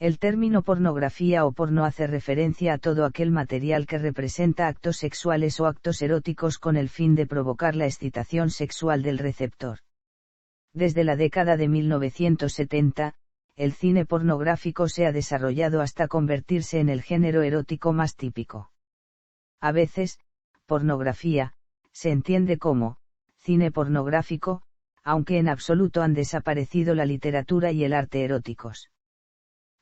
El término pornografía o porno hace referencia a todo aquel material que representa actos sexuales o actos eróticos con el fin de provocar la excitación sexual del receptor. Desde la década de 1970, el cine pornográfico se ha desarrollado hasta convertirse en el género erótico más típico. A veces, pornografía, se entiende como cine pornográfico, aunque en absoluto han desaparecido la literatura y el arte eróticos.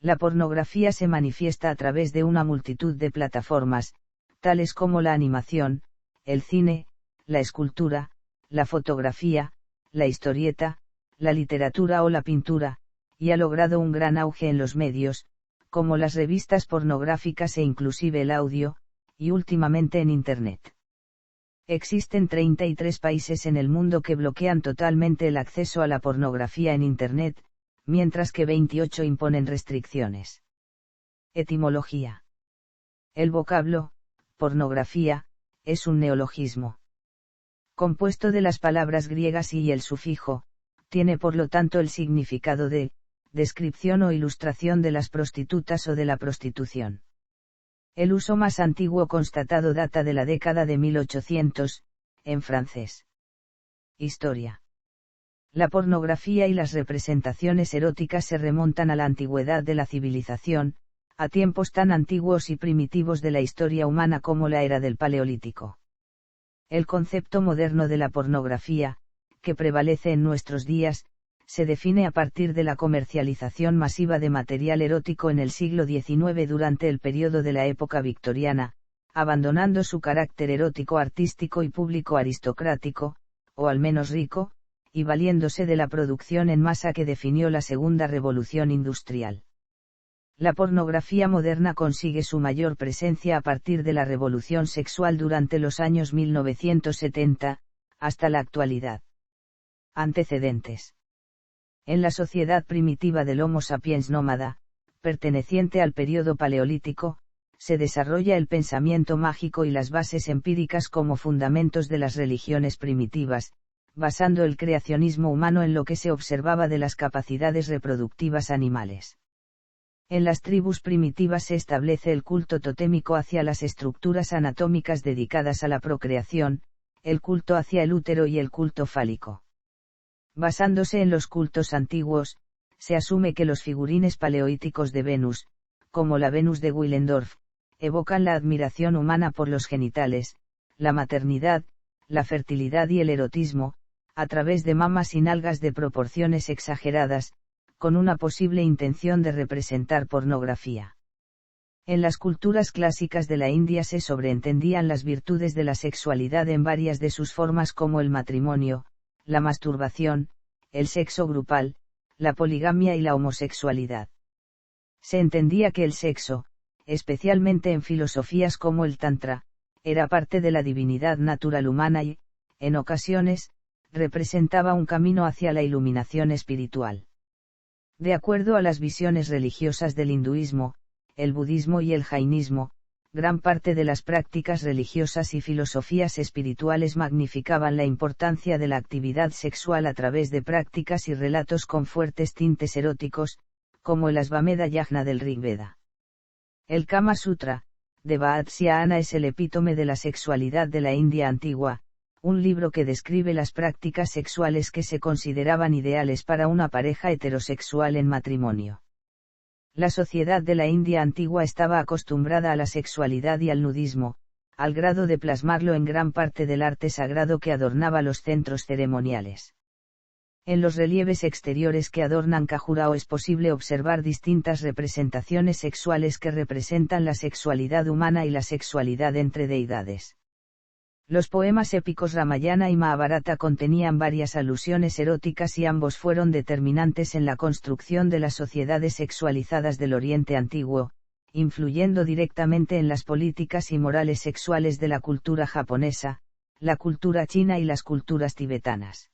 La pornografía se manifiesta a través de una multitud de plataformas, tales como la animación, el cine, la escultura, la fotografía, la historieta, la literatura o la pintura, y ha logrado un gran auge en los medios, como las revistas pornográficas e inclusive el audio, y últimamente en Internet. Existen 33 países en el mundo que bloquean totalmente el acceso a la pornografía en Internet, mientras que 28 imponen restricciones. Etimología. El vocablo, pornografía, es un neologismo. Compuesto de las palabras griegas y el sufijo, tiene por lo tanto el significado de descripción o ilustración de las prostitutas o de la prostitución. El uso más antiguo constatado data de la década de 1800, en francés. Historia. La pornografía y las representaciones eróticas se remontan a la antigüedad de la civilización, a tiempos tan antiguos y primitivos de la historia humana como la era del Paleolítico. El concepto moderno de la pornografía, que prevalece en nuestros días, se define a partir de la comercialización masiva de material erótico en el siglo XIX durante el periodo de la época victoriana, abandonando su carácter erótico artístico y público aristocrático, o al menos rico, y valiéndose de la producción en masa que definió la segunda revolución industrial. La pornografía moderna consigue su mayor presencia a partir de la revolución sexual durante los años 1970, hasta la actualidad. Antecedentes. En la sociedad primitiva del Homo sapiens nómada, perteneciente al período paleolítico, se desarrolla el pensamiento mágico y las bases empíricas como fundamentos de las religiones primitivas, basando el creacionismo humano en lo que se observaba de las capacidades reproductivas animales. En las tribus primitivas se establece el culto totémico hacia las estructuras anatómicas dedicadas a la procreación, el culto hacia el útero y el culto fálico. Basándose en los cultos antiguos, se asume que los figurines paleolíticos de Venus, como la Venus de Willendorf, evocan la admiración humana por los genitales, la maternidad, la fertilidad y el erotismo, a través de mamas y nalgas de proporciones exageradas, con una posible intención de representar pornografía. En las culturas clásicas de la India se sobreentendían las virtudes de la sexualidad en varias de sus formas como el matrimonio, la masturbación, el sexo grupal, la poligamia y la homosexualidad. Se entendía que el sexo, especialmente en filosofías como el Tantra, era parte de la divinidad natural humana y, en ocasiones, representaba un camino hacia la iluminación espiritual. De acuerdo a las visiones religiosas del hinduismo, el budismo y el jainismo, gran parte de las prácticas religiosas y filosofías espirituales magnificaban la importancia de la actividad sexual a través de prácticas y relatos con fuertes tintes eróticos, como el Asvamedha Yajna del Rig Veda. El Kama Sutra, de Vatsayana es el epítome de la sexualidad de la India antigua, un libro que describe las prácticas sexuales que se consideraban ideales para una pareja heterosexual en matrimonio. La sociedad de la India antigua estaba acostumbrada a la sexualidad y al nudismo, al grado de plasmarlo en gran parte del arte sagrado que adornaba los centros ceremoniales. En los relieves exteriores que adornan Khajuraho es posible observar distintas representaciones sexuales que representan la sexualidad humana y la sexualidad entre deidades. Los poemas épicos Ramayana y Mahabharata contenían varias alusiones eróticas y ambos fueron determinantes en la construcción de las sociedades sexualizadas del Oriente Antiguo, influyendo directamente en las políticas y morales sexuales de la cultura japonesa, la cultura china y las culturas tibetanas.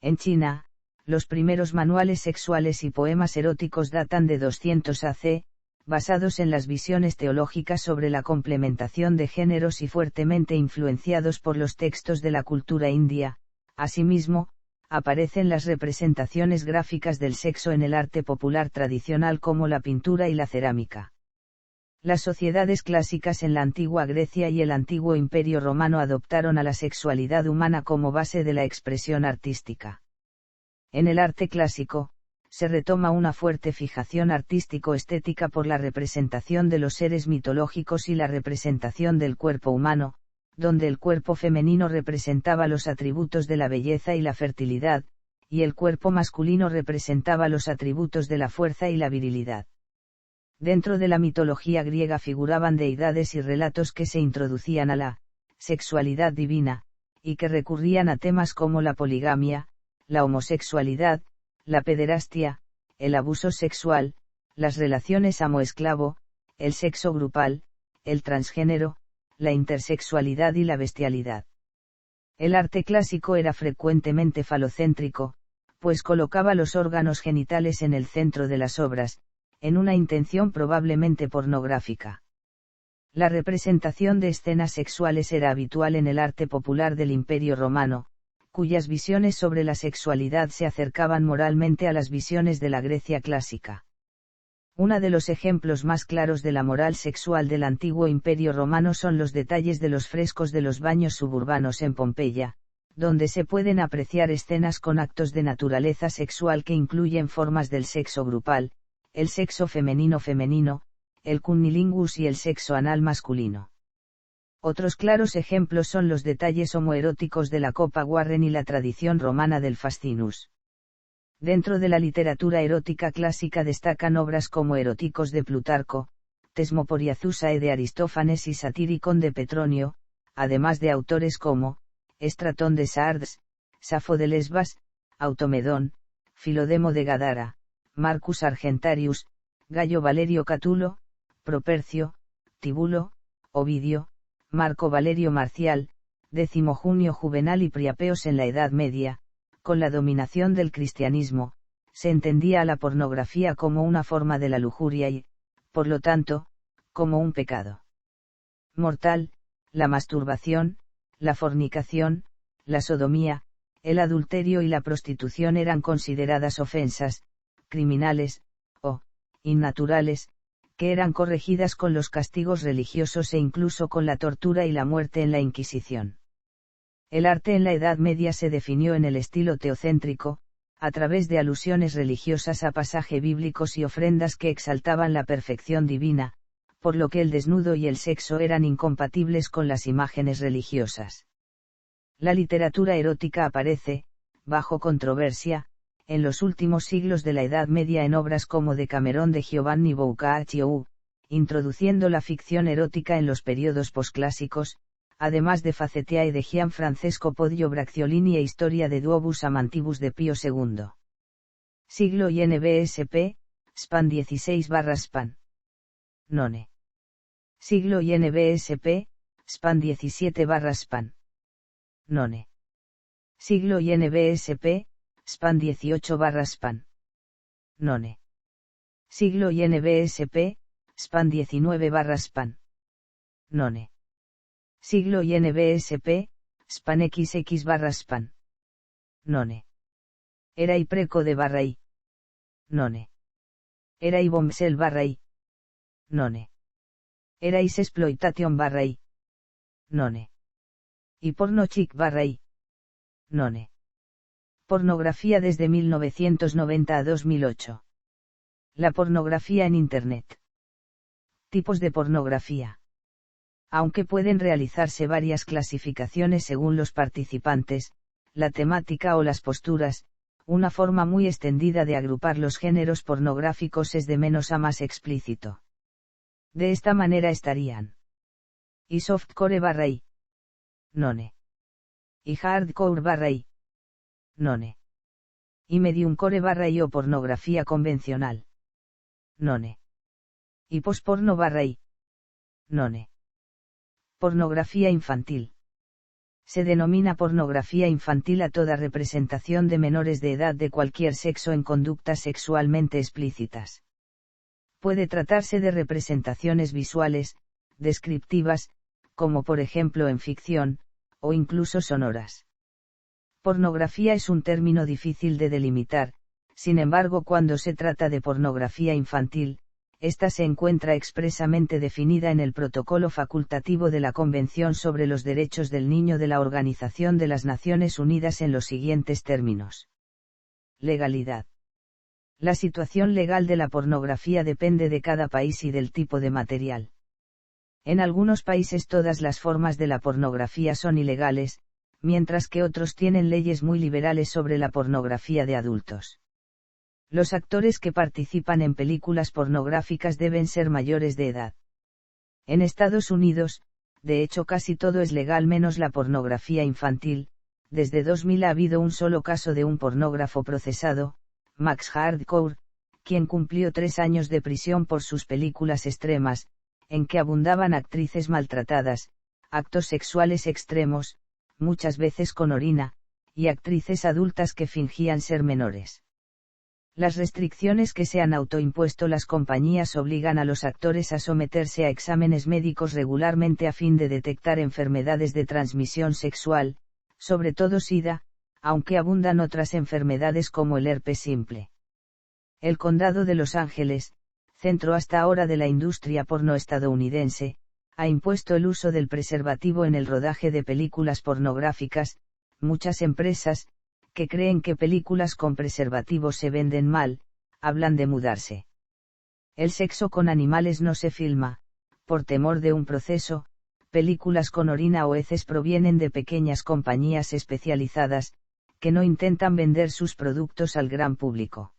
En China, los primeros manuales sexuales y poemas eróticos datan de 200 AC, basados en las visiones teológicas sobre la complementación de géneros y fuertemente influenciados por los textos de la cultura india. Asimismo, aparecen las representaciones gráficas del sexo en el arte popular tradicional como la pintura y la cerámica. Las sociedades clásicas en la antigua Grecia y el antiguo Imperio Romano adoptaron a la sexualidad humana como base de la expresión artística. En el arte clásico, se retoma una fuerte fijación artístico-estética por la representación de los seres mitológicos y la representación del cuerpo humano, donde el cuerpo femenino representaba los atributos de la belleza y la fertilidad, y el cuerpo masculino representaba los atributos de la fuerza y la virilidad. Dentro de la mitología griega figuraban deidades y relatos que se introducían a la sexualidad divina, y que recurrían a temas como la poligamia, la homosexualidad, la pederastia, el abuso sexual, las relaciones amo-esclavo, el sexo grupal, el transgénero, la intersexualidad y la bestialidad. El arte clásico era frecuentemente falocéntrico, pues colocaba los órganos genitales en el centro de las obras, en una intención probablemente pornográfica. La representación de escenas sexuales era habitual en el arte popular del Imperio Romano, cuyas visiones sobre la sexualidad se acercaban moralmente a las visiones de la Grecia clásica. Uno de los ejemplos más claros de la moral sexual del antiguo Imperio Romano son los detalles de los frescos de los baños suburbanos en Pompeya, donde se pueden apreciar escenas con actos de naturaleza sexual que incluyen formas del sexo grupal, el sexo femenino, el cunnilingus y el sexo anal masculino. Otros claros ejemplos son los detalles homoeróticos de la Copa Warren y la tradición romana del Fascinus. Dentro de la literatura erótica clásica destacan obras como Eróticos de Plutarco, Thesmoporiazusae de Aristófanes y Satíricon de Petronio, además de autores como Estratón de Sardes, Safo de Lesbas, Automedón, Filodemo de Gadara, Marcus Argentarius, Gayo Valerio Catulo, Propercio, Tibulo, Ovidio, Marco Valerio Marcial, Décimo Junio Juvenal y Priapeos. En la Edad Media, con la dominación del cristianismo, se entendía a la pornografía como una forma de la lujuria y, por lo tanto, como un pecado mortal. La masturbación, la fornicación, la sodomía, el adulterio y la prostitución eran consideradas ofensas criminales, o innaturales, que eran corregidas con los castigos religiosos e incluso con la tortura y la muerte en la Inquisición. El arte en la Edad Media se definió en el estilo teocéntrico, a través de alusiones religiosas a pasajes bíblicos y ofrendas que exaltaban la perfección divina, por lo que el desnudo y el sexo eran incompatibles con las imágenes religiosas. La literatura erótica aparece, bajo controversia, en los últimos siglos de la Edad Media en obras como Decamerón de Giovanni Boccaccio, introduciendo la ficción erótica en los periodos posclásicos, además de Facetiae de Gian Francesco Poggio Bracciolini e Historia de Duobus Amantibus de Pío II. Siglo INBSP, Span 16/Span. None. Siglo INBSP, Span 17/Span. None. Siglo INBSP, Span 18/Span. None. Siglo INBSP, Span 19/Span. None. Siglo INBSP, Span XX/Span. None. Era y preco de /I. None. Era y bombsel /I. None. Era is exploitation /I. None. Y porno chic /I. None. Pornografía desde 1990 a 2008. La pornografía en Internet. Tipos de pornografía. Aunque pueden realizarse varias clasificaciones según los participantes, la temática o las posturas, una forma muy extendida de agrupar los géneros pornográficos es de menos a más explícito. De esta manera estarían: y softcore /I. None. Y hardcore /I. None. Y mediumcore /I o pornografía convencional. None. Y posporno /I. None. Pornografía infantil. Se denomina pornografía infantil a toda representación de menores de edad de cualquier sexo en conductas sexualmente explícitas. Puede tratarse de representaciones visuales, descriptivas, como por ejemplo en ficción, o incluso sonoras. Pornografía es un término difícil de delimitar, sin embargo, cuando se trata de pornografía infantil, esta se encuentra expresamente definida en el Protocolo Facultativo de la Convención sobre los Derechos del Niño de la Organización de las Naciones Unidas en los siguientes términos. Legalidad. La situación legal de la pornografía depende de cada país y del tipo de material. En algunos países todas las formas de la pornografía son ilegales, mientras que otros tienen leyes muy liberales sobre la pornografía de adultos. Los actores que participan en películas pornográficas deben ser mayores de edad. En Estados Unidos, de hecho casi todo es legal menos la pornografía infantil. Desde 2000 ha habido un solo caso de un pornógrafo procesado, Max Hardcore, quien cumplió 3 años de prisión por sus películas extremas, en que abundaban actrices maltratadas, actos sexuales extremos, muchas veces con orina, y actrices adultas que fingían ser menores. Las restricciones que se han autoimpuesto las compañías obligan a los actores a someterse a exámenes médicos regularmente a fin de detectar enfermedades de transmisión sexual, sobre todo SIDA, aunque abundan otras enfermedades como el herpes simple. El Condado de Los Ángeles, centro hasta ahora de la industria porno estadounidense, ha impuesto el uso del preservativo en el rodaje de películas pornográficas. Muchas empresas, que creen que películas con preservativos se venden mal, hablan de mudarse. El sexo con animales no se filma, por temor de un proceso. Películas con orina o heces provienen de pequeñas compañías especializadas, que no intentan vender sus productos al gran público.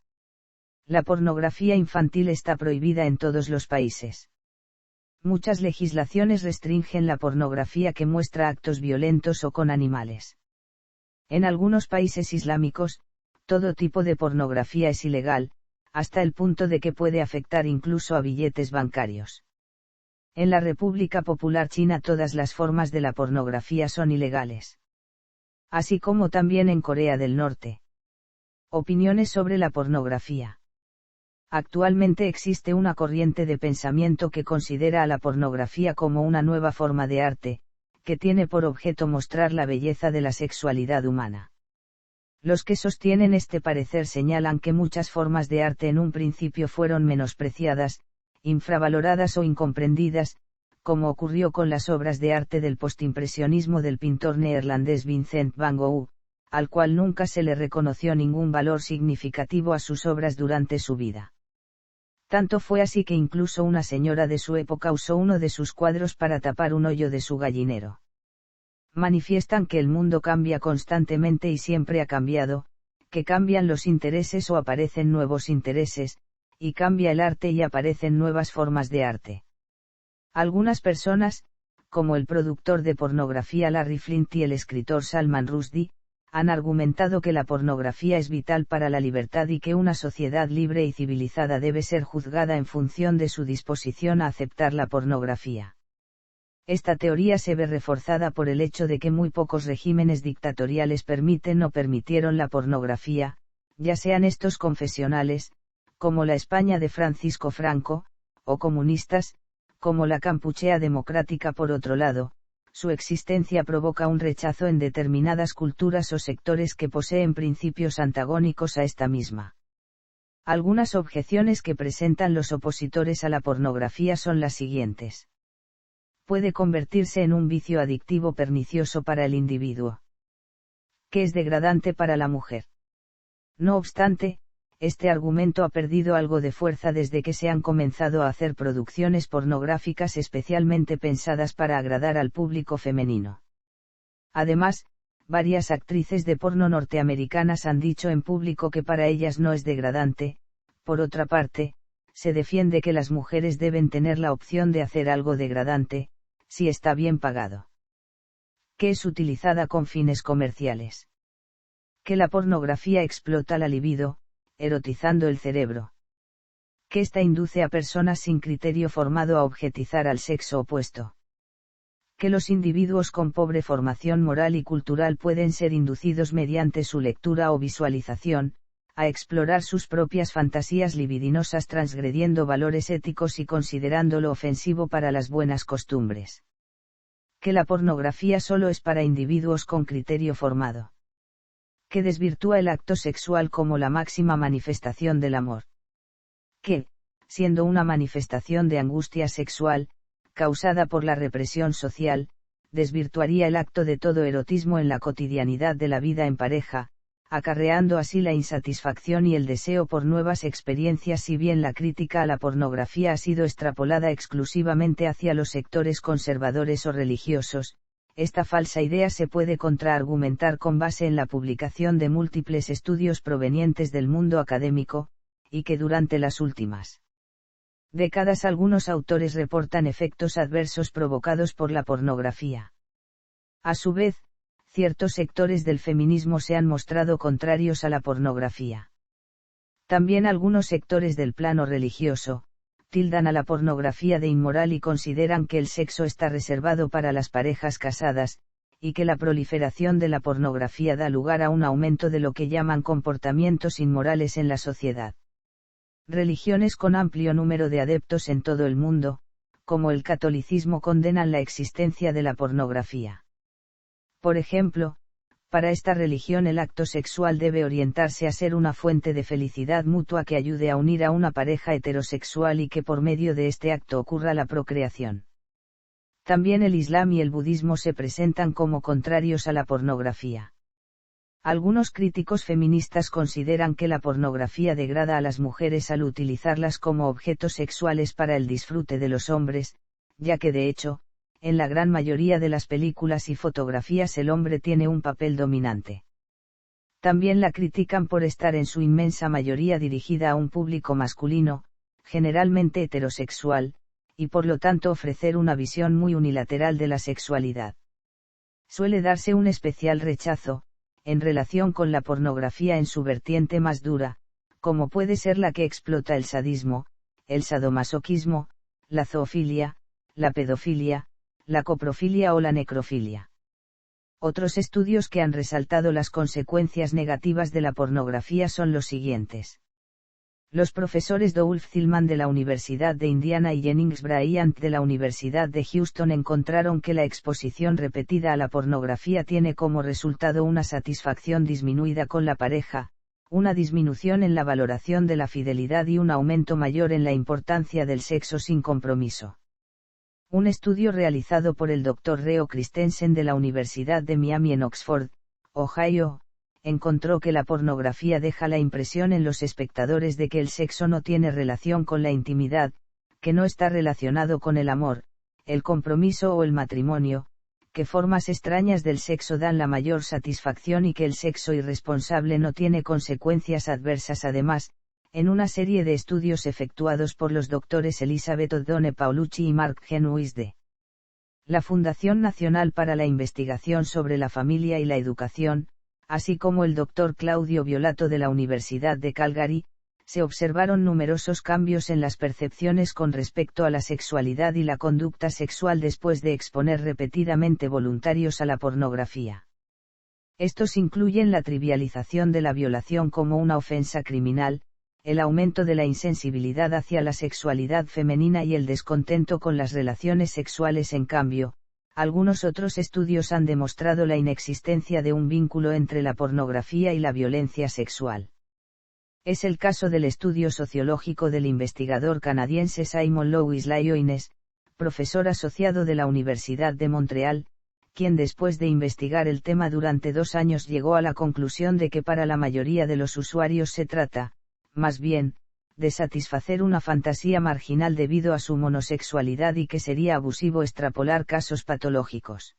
La pornografía infantil está prohibida en todos los países. Muchas legislaciones restringen la pornografía que muestra actos violentos o con animales. En algunos países islámicos, todo tipo de pornografía es ilegal, hasta el punto de que puede afectar incluso a billetes bancarios. En la República Popular China todas las formas de la pornografía son ilegales. Así como también en Corea del Norte. Opiniones sobre la pornografía. Actualmente existe una corriente de pensamiento que considera a la pornografía como una nueva forma de arte, que tiene por objeto mostrar la belleza de la sexualidad humana. Los que sostienen este parecer señalan que muchas formas de arte en un principio fueron menospreciadas, infravaloradas o incomprendidas, como ocurrió con las obras de arte del postimpresionismo del pintor neerlandés Vincent van Gogh, al cual nunca se le reconoció ningún valor significativo a sus obras durante su vida. Tanto fue así que incluso una señora de su época usó uno de sus cuadros para tapar un hoyo de su gallinero. Manifiestan que el mundo cambia constantemente y siempre ha cambiado, que cambian los intereses o aparecen nuevos intereses, y cambia el arte y aparecen nuevas formas de arte. Algunas personas, como el productor de pornografía Larry Flynt y el escritor Salman Rushdie, han argumentado que la pornografía es vital para la libertad y que una sociedad libre y civilizada debe ser juzgada en función de su disposición a aceptar la pornografía. Esta teoría se ve reforzada por el hecho de que muy pocos regímenes dictatoriales permiten o permitieron la pornografía, ya sean estos confesionales, como la España de Francisco Franco, o comunistas, como la Kampuchea democrática. Por otro lado, su existencia provoca un rechazo en determinadas culturas o sectores que poseen principios antagónicos a esta misma. Algunas objeciones que presentan los opositores a la pornografía son las siguientes. Puede convertirse en un vicio adictivo pernicioso para el individuo, que es degradante para la mujer. No obstante, este argumento ha perdido algo de fuerza desde que se han comenzado a hacer producciones pornográficas especialmente pensadas para agradar al público femenino. Además, varias actrices de porno norteamericanas han dicho en público que para ellas no es degradante. Por otra parte, se defiende que las mujeres deben tener la opción de hacer algo degradante, si está bien pagado. Que es utilizada con fines comerciales. Que la pornografía explota la libido, erotizando el cerebro. Que esta induce a personas sin criterio formado a objetizar al sexo opuesto. Que los individuos con pobre formación moral y cultural pueden ser inducidos mediante su lectura o visualización, a explorar sus propias fantasías libidinosas transgrediendo valores éticos y considerándolo ofensivo para las buenas costumbres. Que la pornografía solo es para individuos con criterio formado. que desvirtúa el acto sexual como la máxima manifestación del amor. Que, siendo una manifestación de angustia sexual, causada por la represión social, desvirtuaría el acto de todo erotismo en la cotidianidad de la vida en pareja, acarreando así la insatisfacción y el deseo por nuevas experiencias. Si bien la crítica a la pornografía ha sido extrapolada exclusivamente hacia los sectores conservadores o religiosos, esta falsa idea se puede contraargumentar con base en la publicación de múltiples estudios provenientes del mundo académico, y que durante las últimas décadas algunos autores reportan efectos adversos provocados por la pornografía. A su vez, ciertos sectores del feminismo se han mostrado contrarios a la pornografía. También algunos sectores del plano religioso tildan a la pornografía de inmoral y consideran que el sexo está reservado para las parejas casadas, y que la proliferación de la pornografía da lugar a un aumento de lo que llaman comportamientos inmorales en la sociedad. Religiones con amplio número de adeptos en todo el mundo, como el catolicismo, condenan la existencia de la pornografía. Por ejemplo, para esta religión el acto sexual debe orientarse a ser una fuente de felicidad mutua que ayude a unir a una pareja heterosexual y que por medio de este acto ocurra la procreación. También el Islam y el budismo se presentan como contrarios a la pornografía. Algunos críticos feministas consideran que la pornografía degrada a las mujeres al utilizarlas como objetos sexuales para el disfrute de los hombres, ya que de hecho, en la gran mayoría de las películas y fotografías el hombre tiene un papel dominante. También la critican por estar en su inmensa mayoría dirigida a un público masculino, generalmente heterosexual, y por lo tanto ofrecer una visión muy unilateral de la sexualidad. Suele darse un especial rechazo, en relación con la pornografía en su vertiente más dura, como puede ser la que explota el sadismo, el sadomasoquismo, la zoofilia, la pedofilia, la coprofilia o la necrofilia. Otros estudios que han resaltado las consecuencias negativas de la pornografía son los siguientes. Los profesores Dolph Zillman de la Universidad de Indiana y Jennings Bryant de la Universidad de Houston encontraron que la exposición repetida a la pornografía tiene como resultado una satisfacción disminuida con la pareja, una disminución en la valoración de la fidelidad y un aumento mayor en la importancia del sexo sin compromiso. Un estudio realizado por el Dr. Reo Christensen de la Universidad de Miami en Oxford, Ohio, encontró que la pornografía deja la impresión en los espectadores de que el sexo no tiene relación con la intimidad, que no está relacionado con el amor, el compromiso o el matrimonio, que formas extrañas del sexo dan la mayor satisfacción y que el sexo irresponsable no tiene consecuencias adversas. Además, en una serie de estudios efectuados por los doctores Elizabeth O'Donnell Paulucci y Mark Genuis de la Fundación Nacional para la Investigación sobre la Familia y la Educación, así como el Dr. Claudio Violato de la Universidad de Calgary, se observaron numerosos cambios en las percepciones con respecto a la sexualidad y la conducta sexual después de exponer repetidamente voluntarios a la pornografía. Estos incluyen la trivialización de la violación como una ofensa criminal, el aumento de la insensibilidad hacia la sexualidad femenina y el descontento con las relaciones sexuales. En cambio, algunos otros estudios han demostrado la inexistencia de un vínculo entre la pornografía y la violencia sexual. Es el caso del estudio sociológico del investigador canadiense Simon Louis Lyones, profesor asociado de la Universidad de Montreal, quien después de investigar el tema durante 2 años llegó a la conclusión de que para la mayoría de los usuarios se trata, más bien, de satisfacer una fantasía marginal debido a su monosexualidad y que sería abusivo extrapolar casos patológicos.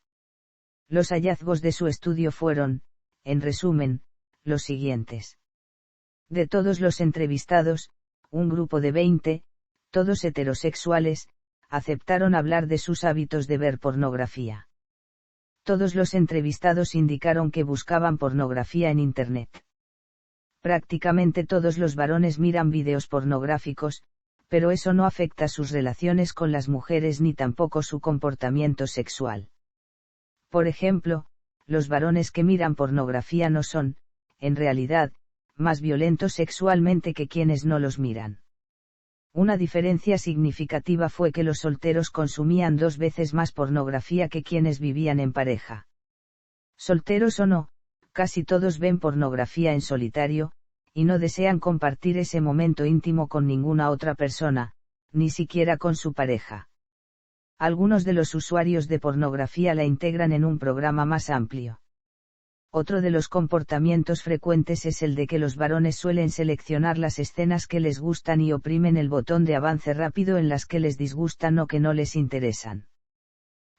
Los hallazgos de su estudio fueron, en resumen, los siguientes. De todos los entrevistados, un grupo de 20, todos heterosexuales, aceptaron hablar de sus hábitos de ver pornografía. Todos los entrevistados indicaron que buscaban pornografía en Internet. Prácticamente todos los varones miran vídeos pornográficos, pero eso no afecta sus relaciones con las mujeres ni tampoco su comportamiento sexual. Por ejemplo, los varones que miran pornografía no son, en realidad, más violentos sexualmente que quienes no los miran. Una diferencia significativa fue que los solteros consumían 2 veces más pornografía que quienes vivían en pareja. Solteros o no, casi todos ven pornografía en solitario, y no desean compartir ese momento íntimo con ninguna otra persona, ni siquiera con su pareja. Algunos de los usuarios de pornografía la integran en un programa más amplio. Otro de los comportamientos frecuentes es el de que los varones suelen seleccionar las escenas que les gustan y oprimen el botón de avance rápido en las que les disgustan o que no les interesan.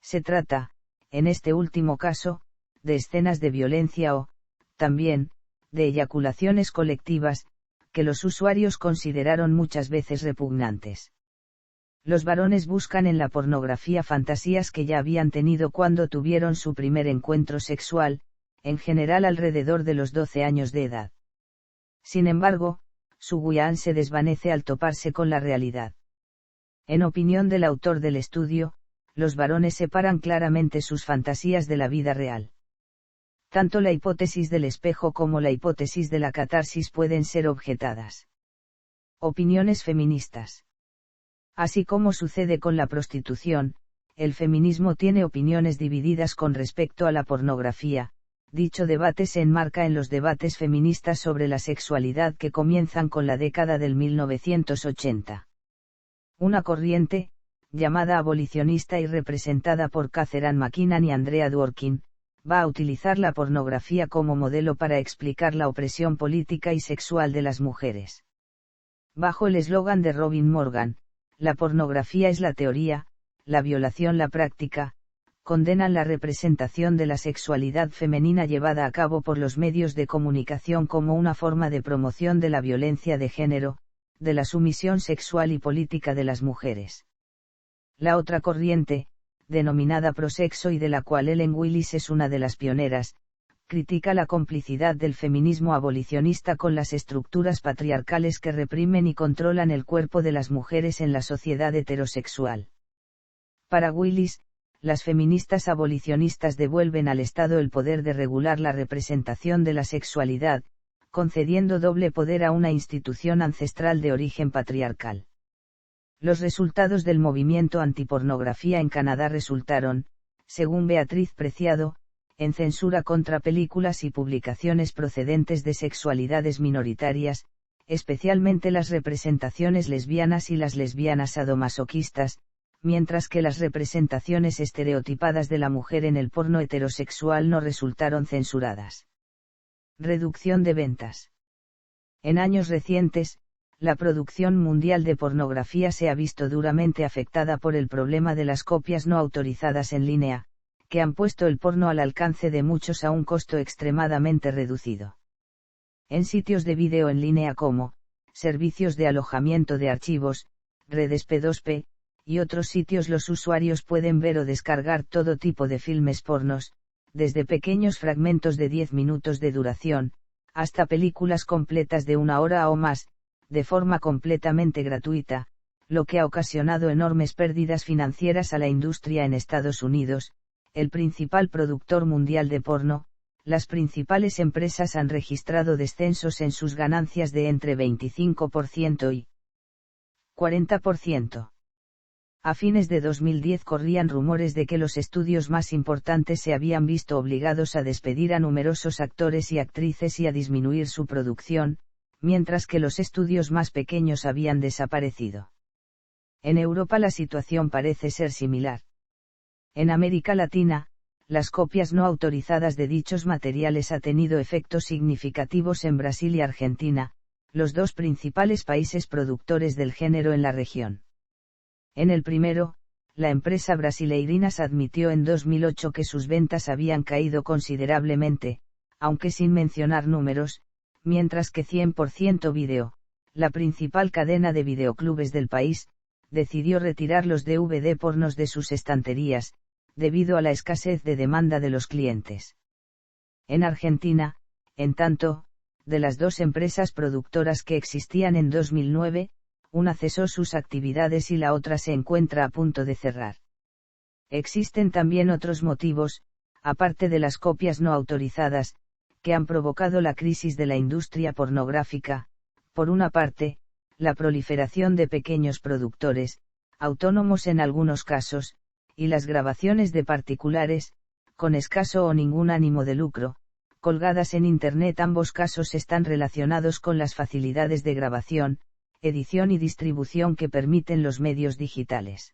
Se trata, en este último caso, de escenas de violencia o, también, de eyaculaciones colectivas, que los usuarios consideraron muchas veces repugnantes. Los varones buscan en la pornografía fantasías que ya habían tenido cuando tuvieron su primer encuentro sexual, en general alrededor de los 12 años de edad. Sin embargo, su guión se desvanece al toparse con la realidad. En opinión del autor del estudio, los varones separan claramente sus fantasías de la vida real. Tanto la hipótesis del espejo como la hipótesis de la catarsis pueden ser objetadas. Opiniones feministas. Así como sucede con la prostitución, el feminismo tiene opiniones divididas con respecto a la pornografía. Dicho debate se enmarca en los debates feministas sobre la sexualidad que comienzan con la década del 1980. Una corriente, llamada abolicionista y representada por Catherine McKinnon y Andrea Dworkin, va a utilizar la pornografía como modelo para explicar la opresión política y sexual de las mujeres. Bajo el eslogan de Robin Morgan, la pornografía es la teoría, la violación la práctica, condenan la representación de la sexualidad femenina llevada a cabo por los medios de comunicación como una forma de promoción de la violencia de género, de la sumisión sexual y política de las mujeres. La otra corriente, denominada prosexo y de la cual Ellen Willis es una de las pioneras, critica la complicidad del feminismo abolicionista con las estructuras patriarcales que reprimen y controlan el cuerpo de las mujeres en la sociedad heterosexual. Para Willis, las feministas abolicionistas devuelven al Estado el poder de regular la representación de la sexualidad, concediendo doble poder a una institución ancestral de origen patriarcal. Los resultados del movimiento antipornografía en Canadá resultaron, según Beatriz Preciado, en censura contra películas y publicaciones procedentes de sexualidades minoritarias, especialmente las representaciones lesbianas y las lesbianas sadomasoquistas, mientras que las representaciones estereotipadas de la mujer en el porno heterosexual no resultaron censuradas. Reducción de ventas. En años recientes, la producción mundial de pornografía se ha visto duramente afectada por el problema de las copias no autorizadas en línea, que han puesto el porno al alcance de muchos a un costo extremadamente reducido. En sitios de vídeo en línea como, servicios de alojamiento de archivos, redes P2P, y otros sitios los usuarios pueden ver o descargar todo tipo de filmes pornos, desde pequeños fragmentos de 10 minutos de duración, hasta películas completas de 1 hora o más, de forma completamente gratuita, lo que ha ocasionado enormes pérdidas financieras a la industria en Estados Unidos, el principal productor mundial de porno. Las principales empresas han registrado descensos en sus ganancias de entre 25% y 40%. A fines de 2010 corrían rumores de que los estudios más importantes se habían visto obligados a despedir a numerosos actores y actrices y a disminuir su producción, mientras que los estudios más pequeños habían desaparecido. En Europa la situación parece ser similar. En América Latina, las copias no autorizadas de dichos materiales ha tenido efectos significativos en Brasil y Argentina, los dos principales países productores del género en la región. En el primero, la empresa Brasileirinas admitió en 2008 que sus ventas habían caído considerablemente, aunque sin mencionar números, mientras que 100% Video, la principal cadena de videoclubes del país, decidió retirar los DVD pornos de sus estanterías, debido a la escasez de demanda de los clientes. En Argentina, en tanto, de las dos empresas productoras que existían en 2009, una cesó sus actividades y la otra se encuentra a punto de cerrar. Existen también otros motivos, aparte de las copias no autorizadas, que han provocado la crisis de la industria pornográfica. Por una parte, la proliferación de pequeños productores, autónomos en algunos casos, y las grabaciones de particulares, con escaso o ningún ánimo de lucro, colgadas en Internet. Ambos casos están relacionados con las facilidades de grabación, edición y distribución que permiten los medios digitales.